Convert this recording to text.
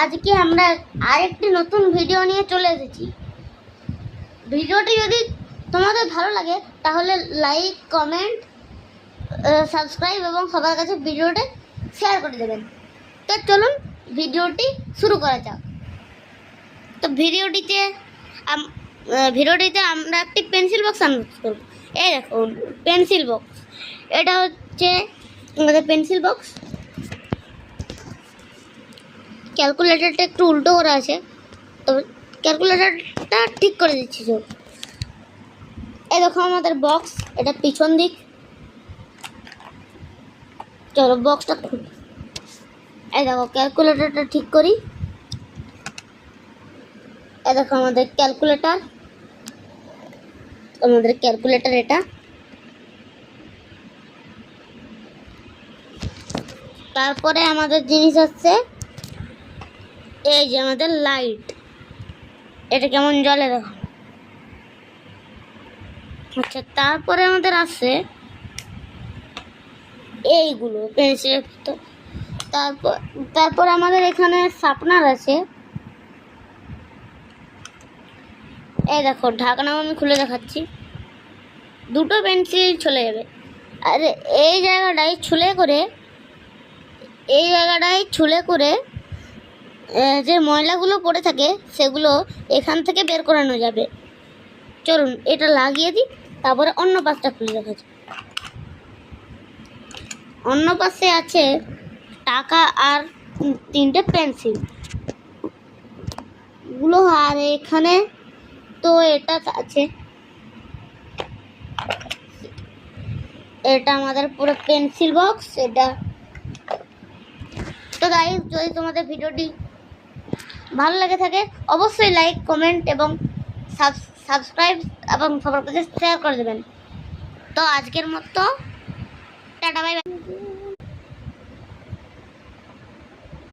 আজকে আমরা আরেকটি নতুন ভিডিও নিয়ে চলে এসেছি। ভিডিওটি যদি তোমাদের ভালো লাগে তাহলে লাইক, কমেন্ট, সাবস্ক্রাইব এবং সবার কাছে ভিডিওটি শেয়ার করে দেবেন। তো চলুন ভিডিওটি শুরু করা যাক। তো ভিডিওটিতে আমরা একটি পেন্সিল বক্স আনবক্স করব। এই দেখুন পেন্সিল বক্স, এটা হচ্ছে আমাদের পেন্সিল বক্স। ক্যালকুলেটরটা একটু উল্টো করা আছে, তবে ক্যালকুলেটরটা ঠিক করে দিচ্ছি। এই দেখো আমাদের বক্স, এটা পিছন দিক। চলো বক্সটা খুলি। এই দেখো ক্যালকুলেটরটা ঠিক করি। এই দেখো আমাদের ক্যালকুলেটর, এটা। তারপরে আমাদের জিনিস হচ্ছে এই যে আমাদের লাইট, এটা কেমন জ্বলে দেখো। আচ্ছা, তারপরে আমাদের আছে এইগুলো পেন্সিল। তো তারপর আমাদের এখানে শার্পনার আছে। এই দেখো ঢাকনাও আমি খুলে দেখাচ্ছি, দুটো পেন্সিল চলে যাবে। আর এই জায়গাটায় ছুলে করে যে ময়লাগুলো পড়ে থাকে সেগুলো এখান থেকে বের করানো যাবে। চলুন এটা লাগিয়ে দিই, তারপরে অন্য পাশটা খুলে দেখাচ্ছি। অন্য পাশে আছে টাকা আর 3টে পেন্সিল গুলো, আর এখানে তো এটা আছে। এটা আমাদের পুরো পেন্সিল বক্স এটা। তো গাইস, যদি তোমাদের ভিডিওটি ভালো লাগে থাকে অবশ্যই লাইক, কমেন্ট এবং সাবস্ক্রাইব এবং সবার কাছে শেয়ার করে দেবেন। তো আজকের মতো